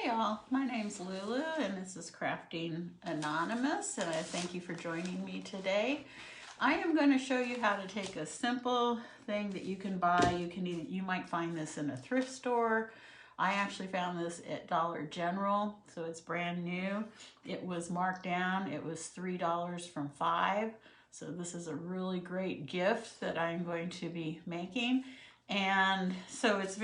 Hey y'all, my name's Lulu and this is Crafting Anonymous, and I thank you for joining me today. I am going to show you how to take a simple thing that you can buy. You might find this in a thrift store. I actually found this at Dollar General, so it's brand new. It was marked down. It was $3 from $5. So this is a really great gift that I'm going to be making. And so it's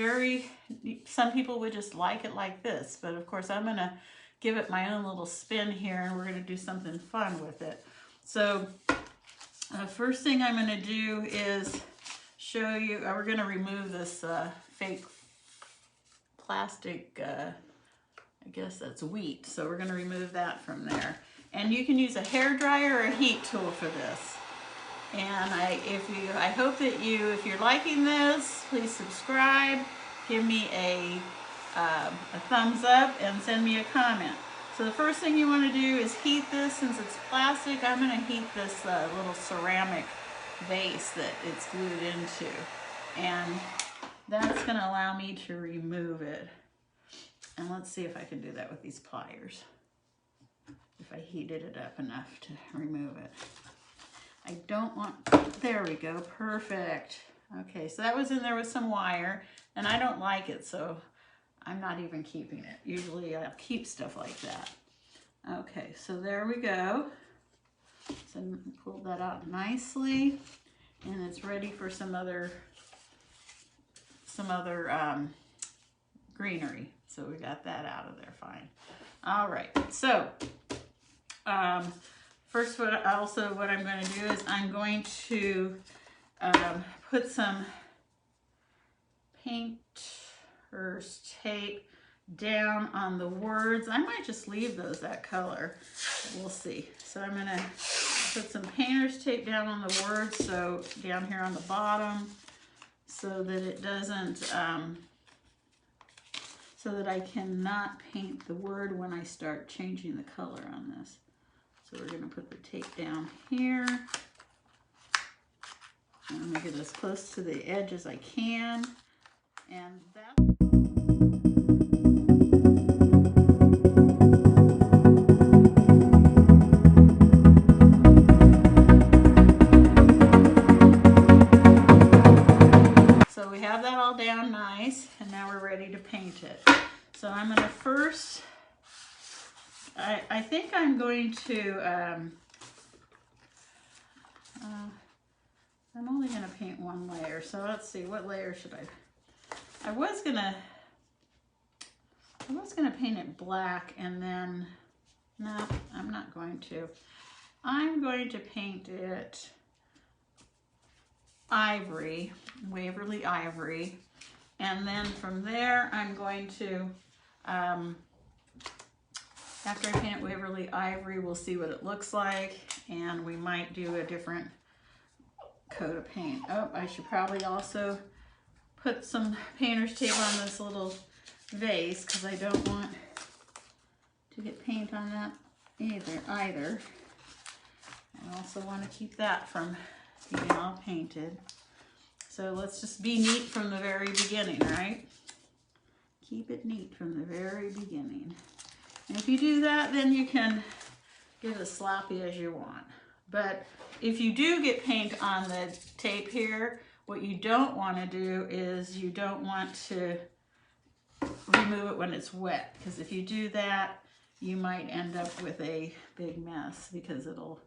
some people would just like it like this, but of course I'm gonna give it my own little spin here and we're gonna do something fun with it. So first thing I'm gonna do is show you, we're gonna remove this fake plastic, I guess that's wheat. So we're gonna remove that from there. And you can use a hair dryer or a heat tool for this. And I hope that if you're liking this, please subscribe, give me a thumbs up, and send me a comment. So the first thing you want to do is heat this. Since it's plastic, I'm going to heat this little ceramic vase that it's glued into. And that's going to allow me to remove it. And let's see if I can do that with these pliers. If I heated it up enough to remove it. I don't want, there we go, perfect. Okay, so that was in there with some wire, and I don't like it, so I'm not even keeping it. Usually I'll keep stuff like that. Okay, so there we go. So pull that out nicely, and it's ready for some other greenery. So we got that out of there fine. All right, so first, what I'm going to do is I'm going to put some painter's tape down on the words. I might just leave those that color. We'll see. So I'm going to put some painter's tape down on the words, so down here on the bottom, so that it doesn't, so that I cannot paint the word when I start changing the color on this. So we're going to put the tape down here. I'm going to get as close to the edge as I can. And that. So we have that all down nice, and now we're ready to paint it. So I'm going to first, I think I'm going to, I'm only going to paint one layer. So let's see, what layer should I was going to paint it black, and then, no, I'm not going to. I'm going to paint it ivory, Waverly Ivory. And then from there, I'm going to, after I paint Waverly Ivory, we'll see what it looks like, and we might do a different coat of paint. Oh, I should probably also put some painter's tape on this little vase, because I don't want to get paint on that either. I also want to keep that from being all painted. So let's just be neat from the very beginning, right? Keep it neat from the very beginning. And if you do that, then you can get as sloppy as you want. But if you do get paint on the tape here, what you don't want to do is you don't want to remove it when it's wet. Because if you do that, you might end up with a big mess because it'll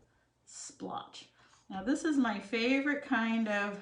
splotch. Now this is my favorite kind of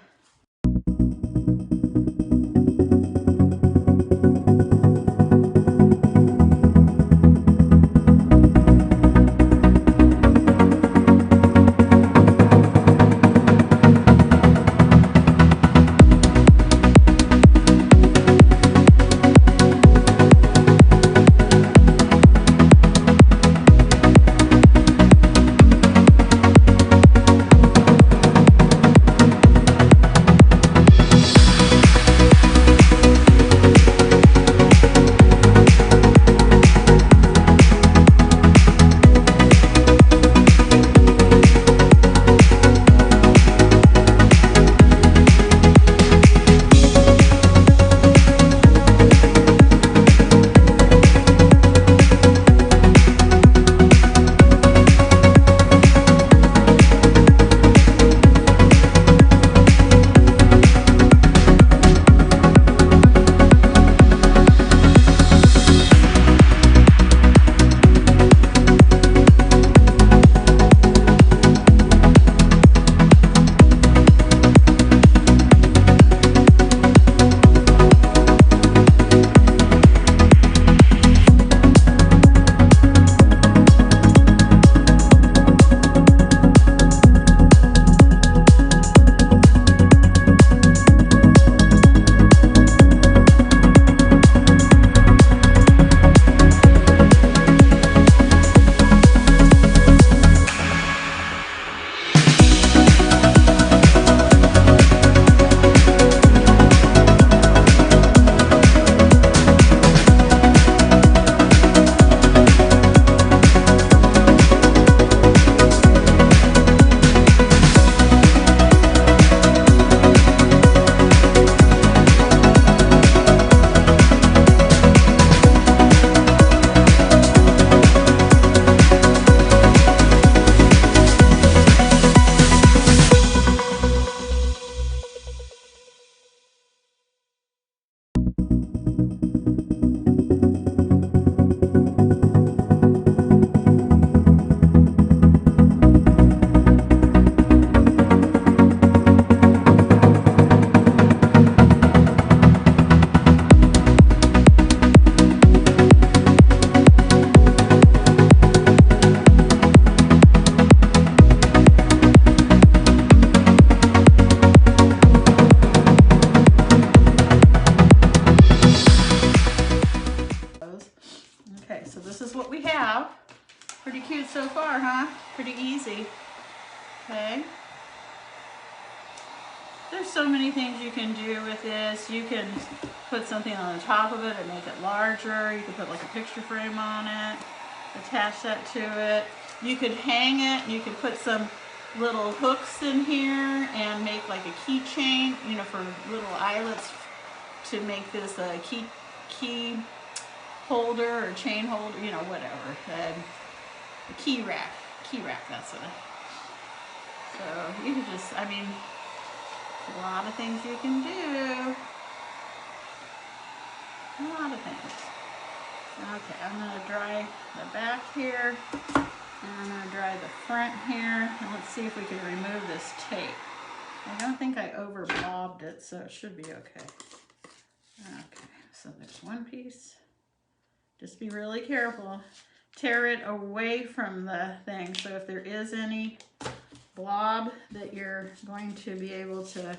this is what we have. Pretty cute so far, huh? Pretty easy. Okay. There's so many things you can do with this. You can put something on the top of it and make it larger. You can put like a picture frame on it, attach that to it. You could hang it. You could put some little hooks in here and make like a keychain, you know, for little eyelets to make this a key holder or chain holder, you know, whatever. A key rack, that's what so you can just, I mean, a lot of things you can do. A lot of things. Okay, I'm going to dry the back here, and I'm going to dry the front here, and let's see if we can remove this tape. I don't think I over blobbed it, so it should be okay. Okay, so there's one piece. Just be really careful. Tear it away from the thing, so if there is any blob that you're going to be able to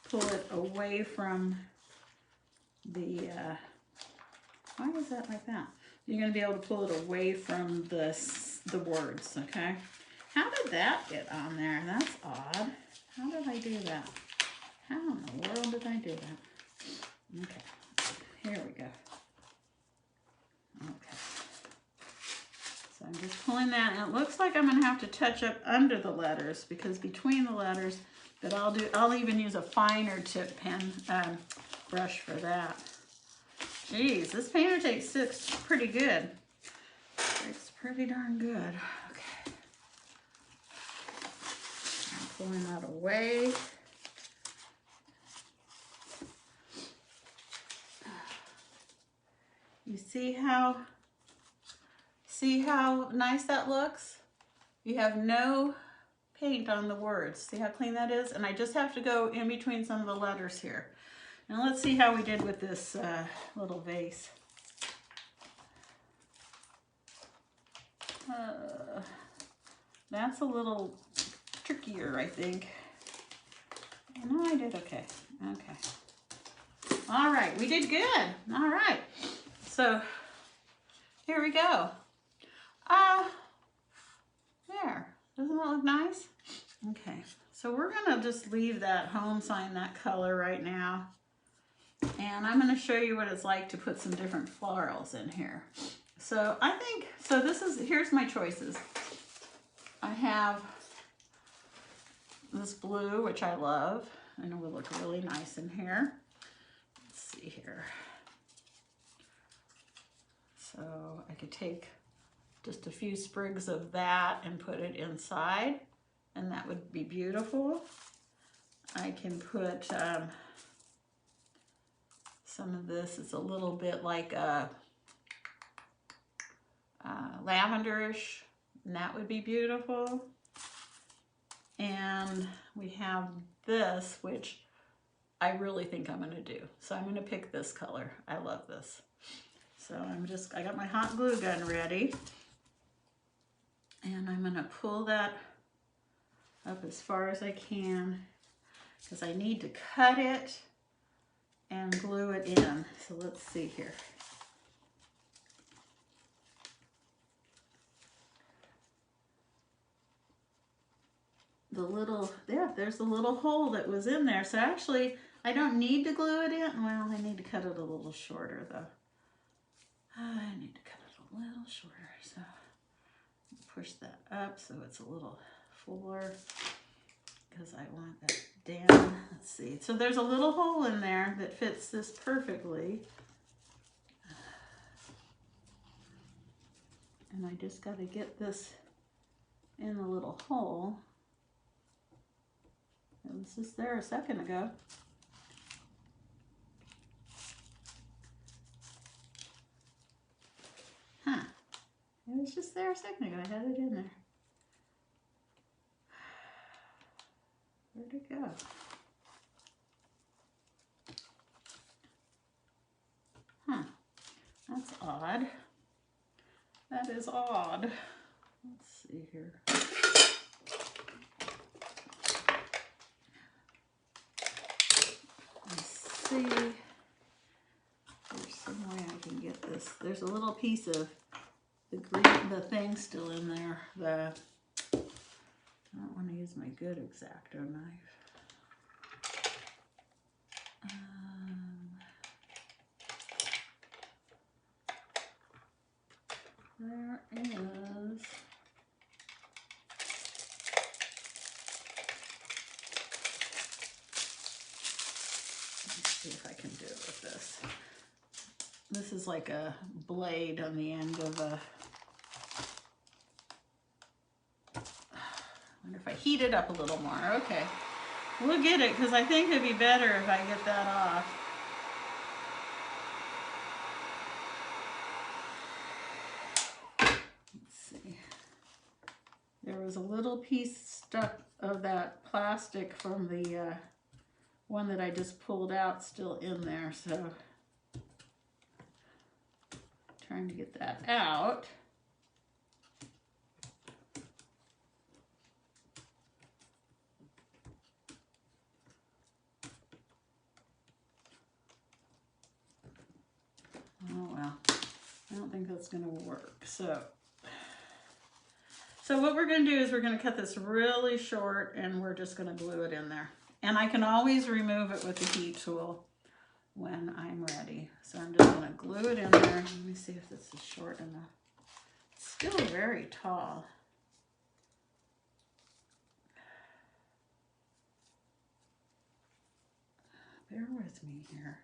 pull it away from the, why is that like that? You're going to be able to pull it away from the words, okay? How did that get on there? That's odd. How did I do that? How in the world did I do that? Okay, here we go. Okay. So I'm just pulling that, and it looks like I'm going to have to touch up under the letters, because between the letters, but I'll even use a finer tip pen brush for that. Geez, this painter tape sticks pretty good. Sticks pretty darn good. Okay. I'm pulling that away. You see how nice that looks? You have no paint on the words. See how clean that is? And I just have to go in between some of the letters here. Now let's see how we did with this little vase. That's a little trickier, I think. No, I did okay. Okay. All right, we did good. All right. So here we go. There. Doesn't that look nice? Okay. So we're going to just leave that home sign that color right now. And I'm going to show you what it's like to put some different florals in here. So I think, so here's my choices. I have this blue, which I love, and it will look really nice in here. Let's see here. So I could take just a few sprigs of that and put it inside, and that would be beautiful. I can put some of this. It's a little bit like a lavenderish, and that would be beautiful. And we have this, which I really think I'm going to do. So I'm going to pick this color. I love this. So I got my hot glue gun ready, and I'm going to pull that up as far as I can, because I need to cut it and glue it in. So let's see here. There's the little hole that was in there. So actually, I don't need to glue it in. Well, I need to cut it a little shorter though. I need to cut it a little shorter. So push that up so it's a little fuller, because I want that down. Let's see. So there's a little hole in there that fits this perfectly. And I just got to get this in the little hole. It was just there a second ago. Huh. It was just there a second ago. I had it in there. Where'd it go? Huh. That's odd. That is odd. Let's see here. Let's see. There's some way I can get this. There's a little piece of the thing's still in there. I don't want to use my good X-Acto knife. There is. Let's see if I can do it with this. This is like a blade on the end of a. I wonder if I heat it up a little more. Okay. We'll get it because I think it'd be better if I get that off. There was a little piece stuck of that plastic from the one that I just pulled out still in there, so trying to get that out. Oh well, I don't think that's going to work. So what we're going to do is we're going to cut this really short and we're just going to glue it in there. And I can always remove it with the heat tool when I'm ready. So I'm just going to glue it in there. Let me see if this is short enough. It's still very tall. Bear with me here.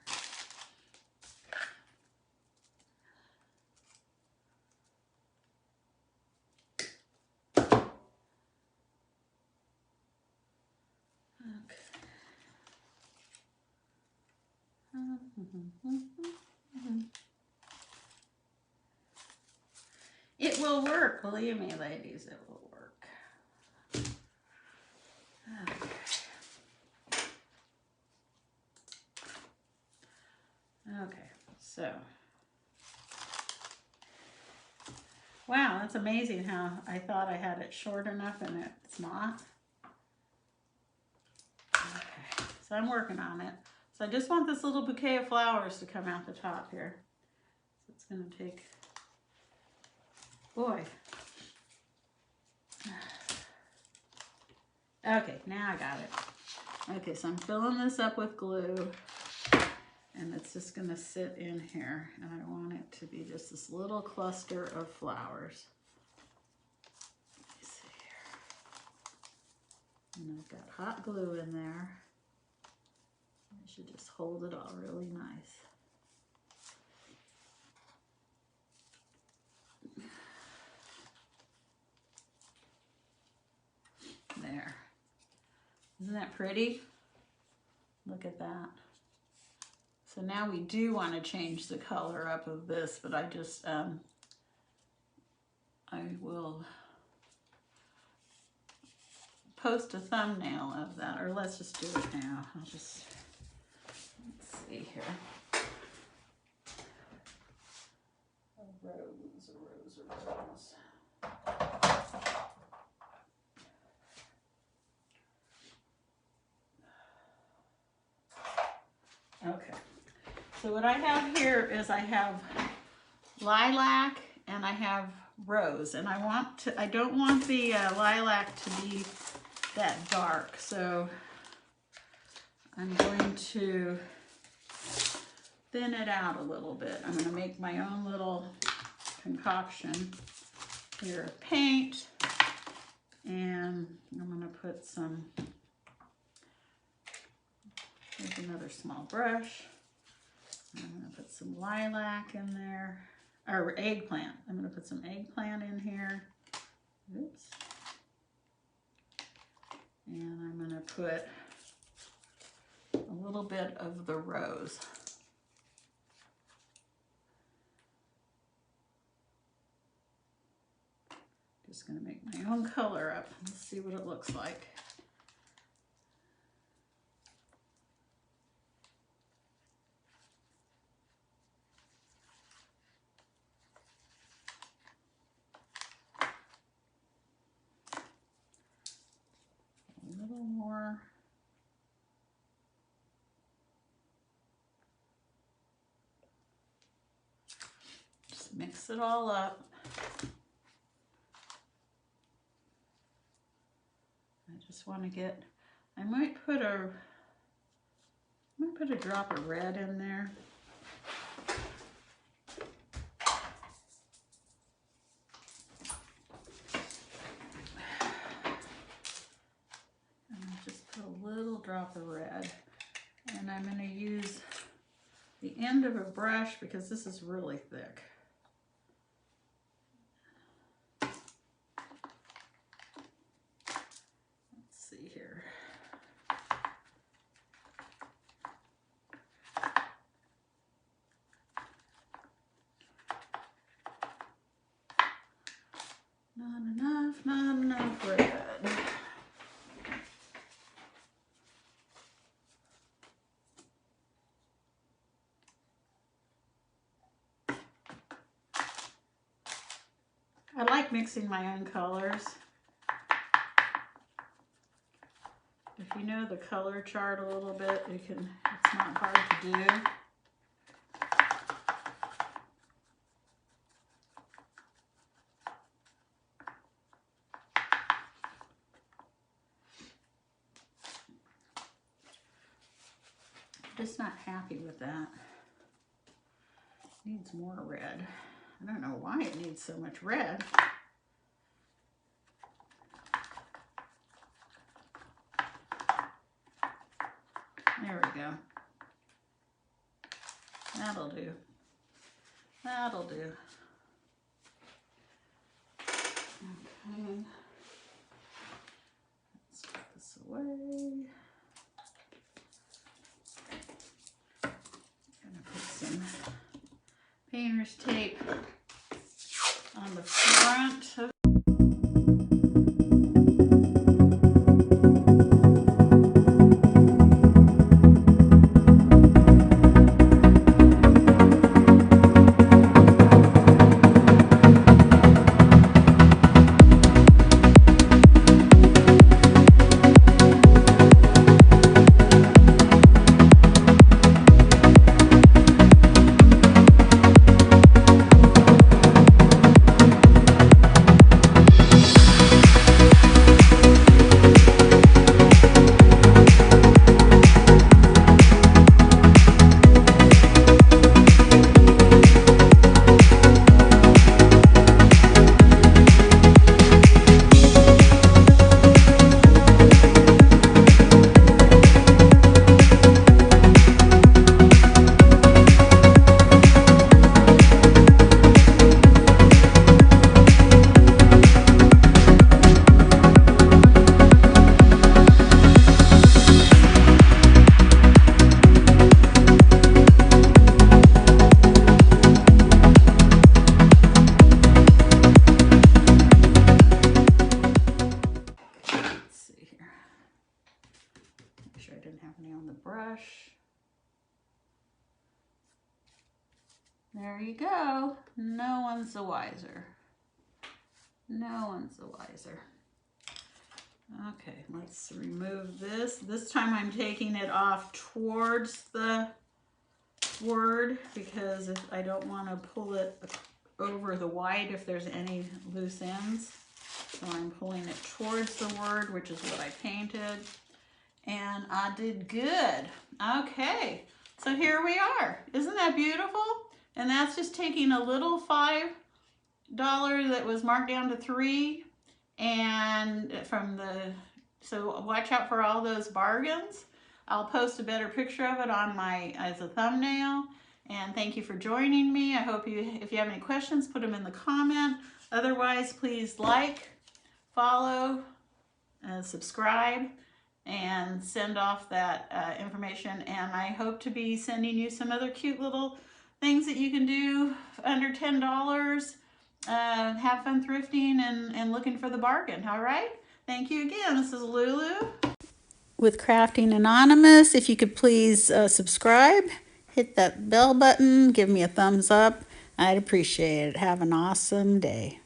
It will work, believe me, ladies, it will work. Okay, so. Wow, that's amazing how I thought I had it short enough and it's not. Okay, so I'm working on it. So I just want this little bouquet of flowers to come out the top here. So it's going to take, boy. Okay, now I got it. Okay, so I'm filling this up with glue and it's just going to sit in here. And I want it to be just this little cluster of flowers. Let me see here. And I've got hot glue in there. I should just hold it all really nice. There. Isn't that pretty? Look at that. So now we do want to change the color up of this, but I just, I will post a thumbnail of that, or let's just do it now. I'll just, let's see here. A rose, a rose, a rose. Okay, so what I have here is I have lilac and I have rose, and I don't want the lilac to be that dark, so I'm going to thin it out a little bit. I'm going to make my own little concoction here of paint, and I'm going to put some, here's another small brush. I'm going to put some lilac in there, or eggplant. I'm going to put some eggplant in here. Oops. And I'm going to put a little bit of the rose. Just going to make my own color up. Let's see what it looks like. A little more. Just mix it all up. just want to get, I might put a drop of red in there. And I'll just put a little drop of red. And I'm going to use the end of a brush because this is really thick. Let's see here. Not enough red. I like mixing my own colors. If you know the color chart a little bit, it's not hard to do. I'm just not happy with that. It needs more red. I don't know why it needs so much red. There we go. That'll do. That'll do. Okay. Let's put this away. I'm gonna put some painter's tape on the front of brush. There you go. No one's the wiser. No one's the wiser. Okay, let's remove this. This time I'm taking it off towards the word because I don't want to pull it over the white if there's any loose ends. So I'm pulling it towards the word, which is what I painted. And I did good. Okay, so here we are. Isn't that beautiful? And that's just taking a little $5 that was marked down to $3, and so watch out for all those bargains. I'll post a better picture of it on as a thumbnail. And thank you for joining me. I hope if you have any questions, put them in the comment. Otherwise, please like, follow, subscribe, and send off that information. And I hope to be sending you some other cute little things that you can do under $10. Have fun thrifting and looking for the bargain. All right. Thank you again. This is Lulu with Crafting Anonymous. If you could please subscribe, hit that bell button, give me a thumbs up. I'd appreciate it. Have an awesome day.